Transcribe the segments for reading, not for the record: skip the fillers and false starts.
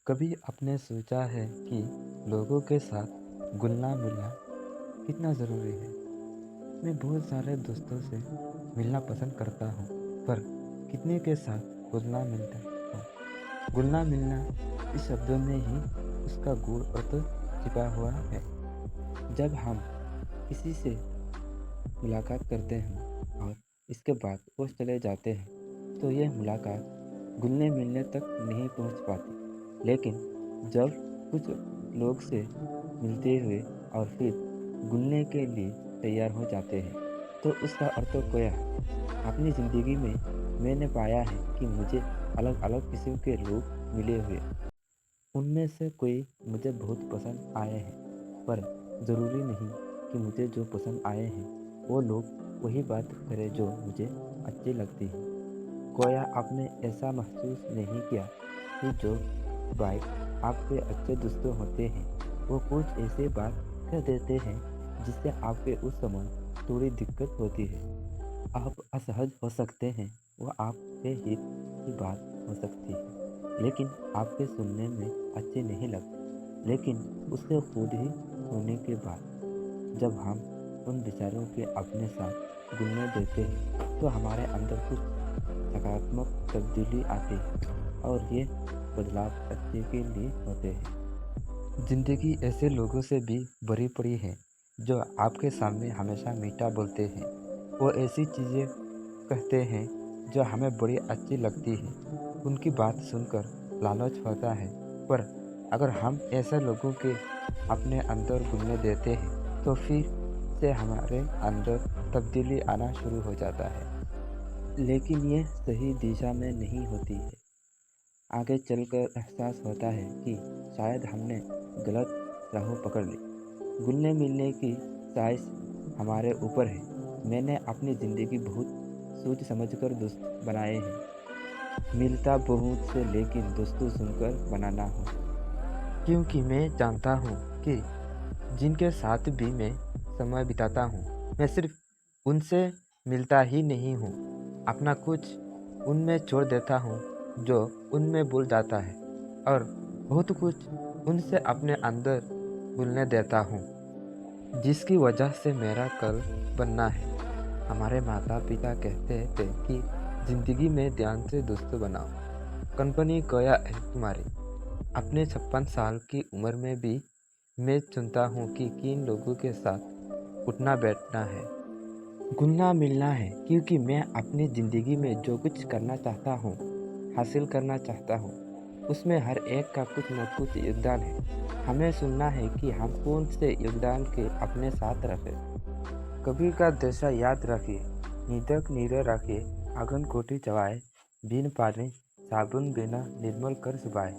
कभी आपने सोचा है कि लोगों के साथ घुलना मिलना कितना ज़रूरी है। मैं बहुत सारे दोस्तों से मिलना पसंद करता हूँ, पर कितने के साथ घुलना मिलता हूँ। घुलना मिलना इस शब्दों में ही उसका गूढ़ अर्थ छिपा हुआ है। जब हम किसी से मुलाकात करते हैं और इसके बाद वो चले जाते हैं, तो यह मुलाकात घुलने मिलने तक नहीं पहुँच पाती। लेकिन जब कुछ लोग से मिलते हुए और फिर घुलने के लिए तैयार हो जाते हैं, तो उसका अर्थ खोया है। अपनी ज़िंदगी में मैंने पाया है कि मुझे अलग अलग किस्म के लोग मिले हुए। उनमें से कोई मुझे बहुत पसंद आए हैं, पर ज़रूरी नहीं कि मुझे जो पसंद आए हैं वो लोग वही बात करें जो मुझे अच्छी लगती है। खोया आपने ऐसा महसूस नहीं किया कि जो भाई आपके अच्छे दोस्त होते हैं वो कुछ ऐसे बात कह देते हैं जिससे आपके उस समय थोड़ी दिक्कत होती है। आप असहज हो सकते हैं, वो आपके हित की बात हो सकती है, लेकिन आपके सुनने में अच्छे नहीं लगते। लेकिन उससे खुद ही होने के बाद जब हम उन विचारों के अपने साथ घुलने देते हैं, तो हमारे अंदर कुछ सकारात्मक तब्दीली आती है और ये बदलाव अच्छे के लिए होते हैं। ज़िंदगी ऐसे लोगों से भी भरी पड़ी है जो आपके सामने हमेशा मीठा बोलते हैं। वो ऐसी चीज़ें कहते हैं जो हमें बड़ी अच्छी लगती है। उनकी बात सुनकर लालच होता है, पर अगर हम ऐसे लोगों के अपने अंदर घुलने देते हैं, तो फिर से हमारे अंदर तब्दीली आना शुरू हो जाता है। लेकिन ये सही दिशा में नहीं होती है। आगे चलकर एहसास होता है कि शायद हमने गलत राह पकड़ ली। घुलने मिलने की साइज हमारे ऊपर है। मैंने अपनी ज़िंदगी बहुत सोच समझकर दोस्त बनाए हैं। मिलता बहुत से, लेकिन दोस्तों सुनकर बनाना हो। क्योंकि मैं जानता हूँ कि जिनके साथ भी मैं समय बिताता हूँ, मैं सिर्फ उनसे मिलता ही नहीं हूँ, अपना कुछ उनमें छोड़ देता हूँ जो उनमें भूल जाता है, और बहुत कुछ उनसे अपने अंदर भूलने देता हूँ जिसकी वजह से मेरा कल बनना है। हमारे माता पिता कहते थे कि जिंदगी में ध्यान से दोस्त बनाओ, कंपनी खोया है तुम्हारी। अपने 56 साल की उम्र में भी मैं चुनता हूँ कि किन लोगों के साथ उठना बैठना है, घुलना मिलना है, क्योंकि मैं अपनी ज़िंदगी में जो कुछ करना चाहता हूँ, हासिल करना चाहता हूँ, उसमें हर एक का कुछ न कुछ योगदान है। हमें सुनना है कि हम कौन से योगदान के अपने साथ रखें। कबीर का दशा याद रखिए, निधक नीरे रखिए, आंगन कोठी चबाए, बिन पानी साबुन बिना निर्मल कर सुबाए।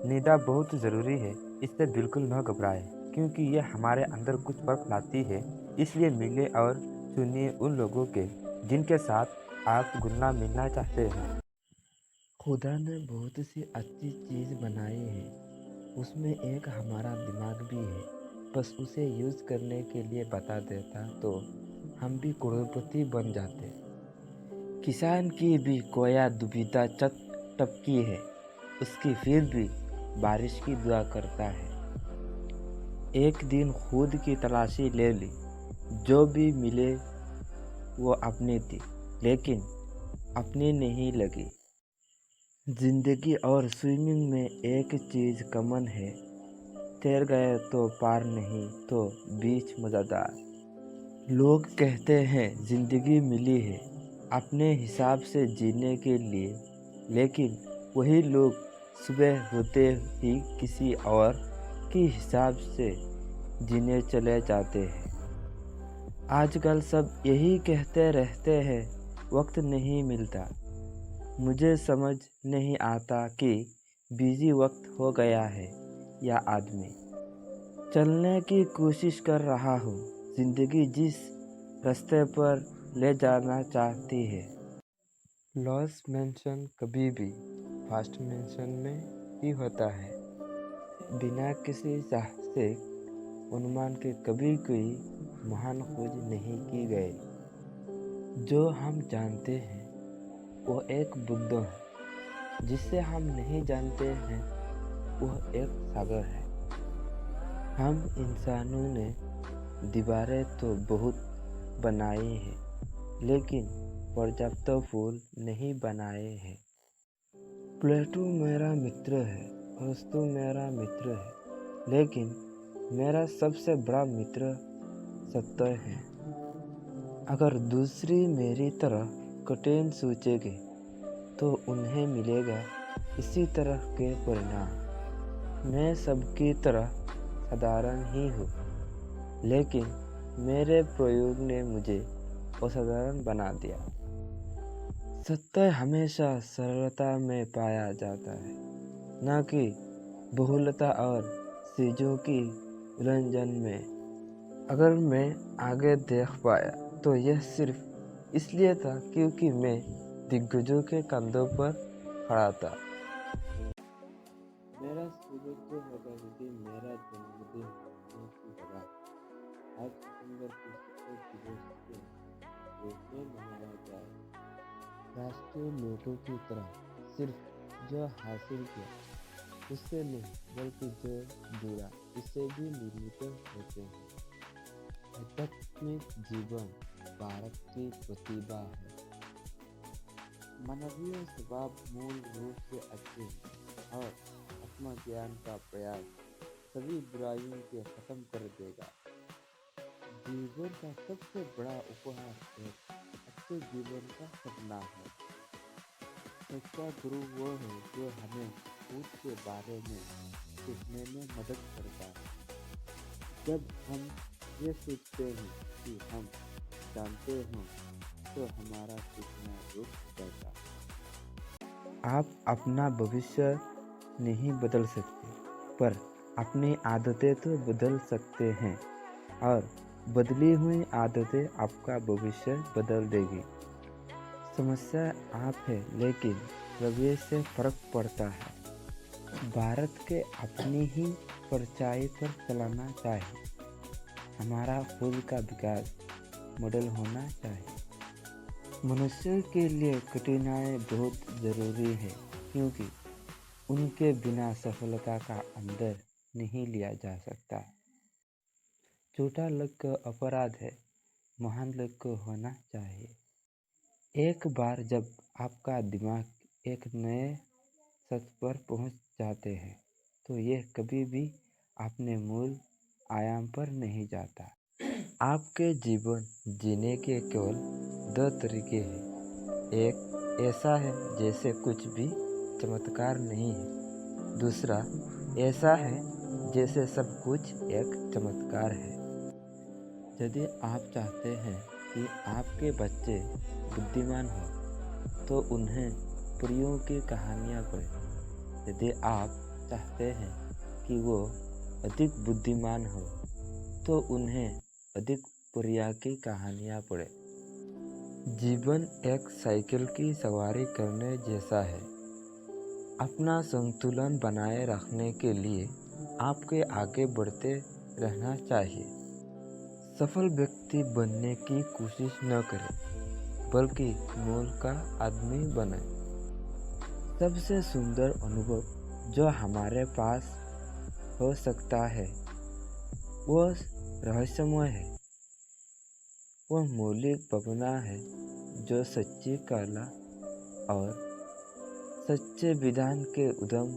निदा बहुत ज़रूरी है, इससे बिल्कुल न घबराए, क्योंकि यह हमारे अंदर कुछ फर्क लाती है। इसलिए मिले और चुनिए उन लोगों के जिनके साथ आप घुलना मिलना चाहते हैं। खुदा ने बहुत सी अच्छी चीज़ बनाई है, उसमें एक हमारा दिमाग भी है। बस उसे यूज़ करने के लिए बता देता तो हम भी करोड़पति बन जाते। किसान की भी कोया दुविधा चट टपकी है, उसकी फिर भी बारिश की दुआ करता है। एक दिन खुद की तलाशी ले ली, जो भी मिले वो अपनी थी, लेकिन अपनी नहीं लगी। जिंदगी और स्विमिंग में एक चीज़ कॉमन है, तैर गए तो पार, नहीं तो बीच मज़ेदार। लोग कहते हैं ज़िंदगी मिली है अपने हिसाब से जीने के लिए, लेकिन वही लोग सुबह होते ही किसी और के हिसाब से जीने चले जाते हैं। आजकल सब यही कहते रहते हैं, वक्त नहीं मिलता। मुझे समझ नहीं आता कि बिजी वक्त हो गया है या आदमी चलने की कोशिश कर रहा हूँ। ज़िंदगी जिस रास्ते पर ले जाना चाहती है। लॉस मेंशन कभी भी फास्ट मेंशन में ही होता है। बिना किसी चाह से अनुमान के कभी कोई महान खोज नहीं की गई। जो हम जानते हैं वो एक बुद्ध है, जिसे हम नहीं जानते हैं वह एक सागर है। हम इंसानों ने दीवारें तो बहुत बनाई हैं, लेकिन पर्याप्त फूल नहीं बनाए हैं। प्लेटो मेरा मित्र है, अरस्तु मेरा मित्र है, लेकिन मेरा सबसे बड़ा मित्र सत्य है। अगर दूसरी मेरी तरह कठिन सोचेंगे तो उन्हें मिलेगा इसी तरह के परिणाम। मैं सबकी तरह साधारण ही हूँ, लेकिन मेरे प्रयोग ने मुझे असाधारण बना दिया। सत्य हमेशा सरलता में पाया जाता है, न कि बहुलता और चीज़ों की उलझन में। अगर मैं आगे देख पाया तो यह सिर्फ इसलिए था क्योंकि मैं दिग्गजों के कंधों पर खड़ा था। मेरा सौभाग्य होगा यदि मेरा जन्मदिन होने की जगह 8 सितंबर को शिक्षक दिवस के रूप में मनाया जाए। राष्ट्रीय नोटों की तरह सिर्फ जो हासिल किया उससे नहीं, बल्कि जो जुड़ा उससे भी निर्मित होते हैं। आध्यात्मिक जीवन भारत की प्रतिभा है। मानवीय स्वभाव मूल रूप से अच्छे हैं और आत्मज्ञान का प्रयास सभी बुराइयों को खत्म कर देगा। जीवन का सबसे बड़ा उपहार एक अच्छे जीवन का सपना है। सच्चा गुरु वो है जो हमें खुद के बारे में सीखने में मदद करता है। जब हम ये सीखते हैं कि हम जानते हों तो हमारा सीखना रुक जाता है। आप अपना भविष्य नहीं बदल सकते, पर अपनी आदतें तो बदल सकते हैं, और बदली हुई आदतें आपका भविष्य बदल देगी। समस्या आप है, लेकिन रवैये से फर्क पड़ता है। भारत के अपनी ही परछाई पर चलाना चाहिए। हमारा खुद का विकास मॉडल होना चाहिए। मनुष्य के लिए कठिनाई बहुत ज़रूरी है, क्योंकि उनके बिना सफलता का अंदर नहीं लिया जा सकता। छोटा लक्ष्य अपराध है, महान लक्ष्य होना चाहिए। एक बार जब आपका दिमाग एक नए सत्य पर पहुंच जाते हैं तो यह कभी भी अपने मूल आयाम पर नहीं जाता। आपके जीवन जीने के केवल 2 तरीके हैं। एक ऐसा है जैसे कुछ भी चमत्कार नहीं है। दूसरा ऐसा है जैसे सब कुछ एक चमत्कार है। यदि आप चाहते हैं कि आपके बच्चे बुद्धिमान हो तो उन्हें परियों की कहानियाँ पढ़ें। यदि आप चाहते हैं कि वो अधिक बुद्धिमान हो तो उन्हें अधिक परियों की कहानियाँ पढ़ें। जीवन एक साइकिल की सवारी करने जैसा है। अपना संतुलन बनाए रखने के लिए आपके आगे बढ़ते रहना चाहिए। सफल व्यक्ति बनने की कोशिश न करें, बल्कि मूल का आदमी बने। सबसे सुंदर अनुभव जो हमारे पास हो सकता है वह रहस्यमय है। वह मौलिक भावना है जो सच्ची कला और सच्चे विधान के उद्यम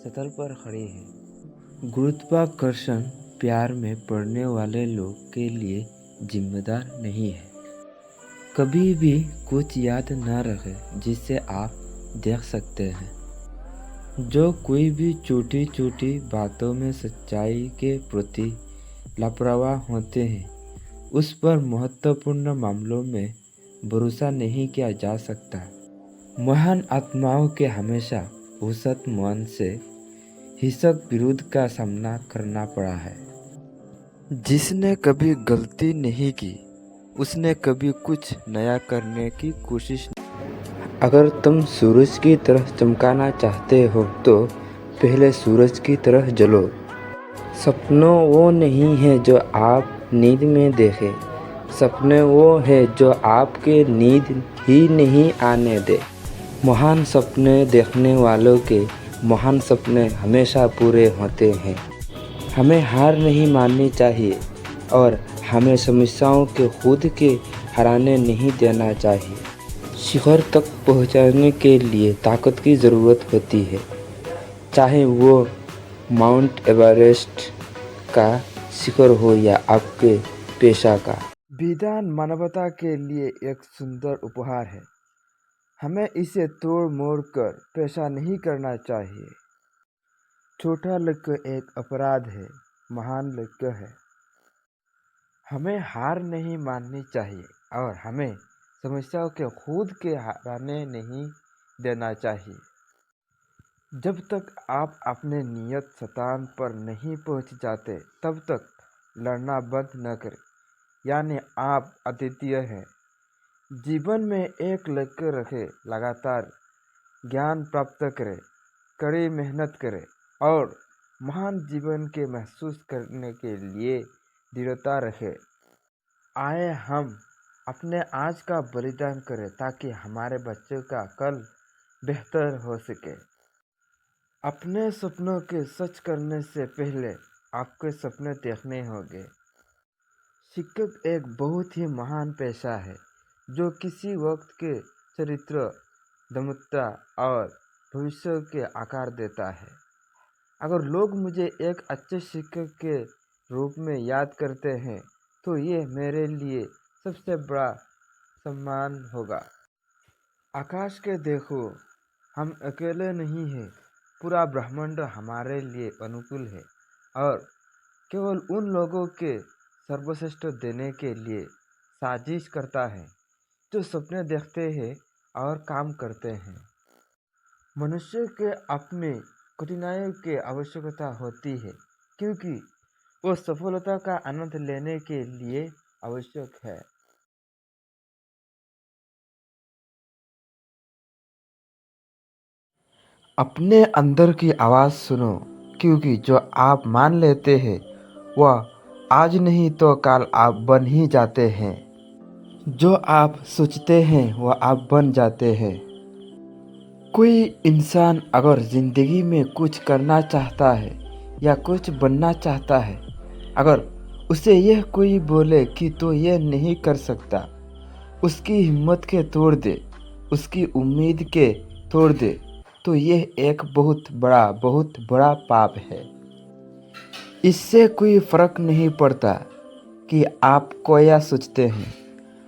सतह पर खड़ी है। गुरुत्वाकर्षण प्यार में पड़ने वाले लोग के लिए जिम्मेदार नहीं है। कभी भी कुछ याद न रखें जिसे आप देख सकते हैं। जो कोई भी छोटी छोटी बातों में सच्चाई के प्रति लापरवाह होते हैं, उस पर महत्वपूर्ण मामलों में भरोसा नहीं किया जा सकता। महान आत्माओं के हमेशा औसत मन से हिंसक विरोध का सामना करना पड़ा है। जिसने कभी गलती नहीं की उसने कभी कुछ नया करने की कोशिश नहीं। अगर तुम सूरज की तरह चमकाना चाहते हो तो पहले सूरज की तरह जलो। सपनों वो नहीं है जो आप नींद में देखें, सपने वो है जो आपके नींद ही नहीं आने दे। महान सपने देखने वालों के महान सपने हमेशा पूरे होते हैं। हमें हार नहीं माननी चाहिए और हमें समस्याओं के खुद के हराने नहीं देना चाहिए। शिखर तक पहुंचने के लिए ताकत की ज़रूरत होती है, चाहे वो माउंट एवरेस्ट का शिखर हो या आपके पेशा का। विधान मानवता के लिए एक सुंदर उपहार है। हमें इसे तोड़ मोड़ कर पेशा नहीं करना चाहिए। छोटा लक्ष्य एक अपराध है, महान लक्ष्य है। हमें हार नहीं माननी चाहिए और हमें समस्याओं के खुद के हराने नहीं देना चाहिए। जब तक आप अपने नियत स्थान पर नहीं पहुंच जाते तब तक लड़ना बंद न करें, यानी आप अद्वितीय हैं। जीवन में एक लक्ष्य रखें, लगातार ज्ञान प्राप्त करें, कड़ी मेहनत करें और महान जीवन के महसूस करने के लिए दृढ़ता रखें। आए हम अपने आज का बलिदान करें ताकि हमारे बच्चों का कल बेहतर हो सके। अपने सपनों के सच करने से पहले आपके सपने देखने होंगे। शिक्षक एक बहुत ही महान पेशा है जो किसी वक्त के चरित्र, दमकता और भविष्य के आकार देता है। अगर लोग मुझे एक अच्छे शिक्षक के रूप में याद करते हैं तो ये मेरे लिए सबसे बड़ा सम्मान होगा। आकाश के देखो, हम अकेले नहीं हैं, पूरा ब्रह्मांड हमारे लिए अनुकूल है और केवल उन लोगों के सर्वश्रेष्ठ देने के लिए साजिश करता है जो सपने देखते हैं और काम करते हैं। मनुष्य के अपने कठिनाइयों की आवश्यकता होती है क्योंकि वो सफलता का आनंद लेने के लिए आवश्यक है। अपने अंदर की आवाज़ सुनो, क्योंकि जो आप मान लेते हैं वह आज नहीं तो कल आप बन ही जाते हैं। जो आप सोचते हैं वह आप बन जाते हैं। कोई इंसान अगर ज़िंदगी में कुछ करना चाहता है या कुछ बनना चाहता है, अगर उसे यह कोई बोले कि तो यह नहीं कर सकता, उसकी हिम्मत के तोड़ दे, उसकी उम्मीद के तोड़ दे, तो यह एक बहुत बड़ा पाप है। इससे कोई फर्क नहीं पड़ता कि आप क्या सोचते हैं,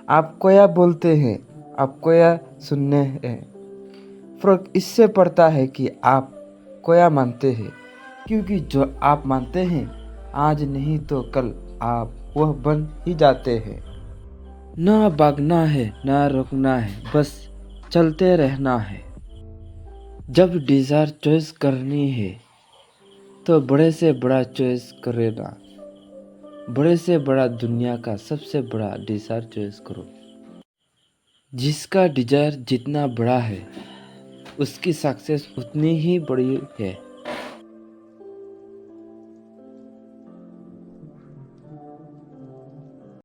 आप क्या बोलते हैं, आप क्या सुनने हैं। फर्क इससे पड़ता है कि आप क्या मानते हैं, क्योंकि जो आप मानते हैं आज नहीं तो कल आप वह बन ही जाते हैं। ना भागना है ना रुकना है, बस चलते रहना है। जब डिज़ायर चॉइस करनी है तो बड़े से बड़ा चॉइस करेगा। बड़े से बड़ा दुनिया का सबसे बड़ा डिज़ायर चॉइस करो। जिसका डिज़ायर जितना बड़ा है उसकी सक्सेस उतनी ही बड़ी है।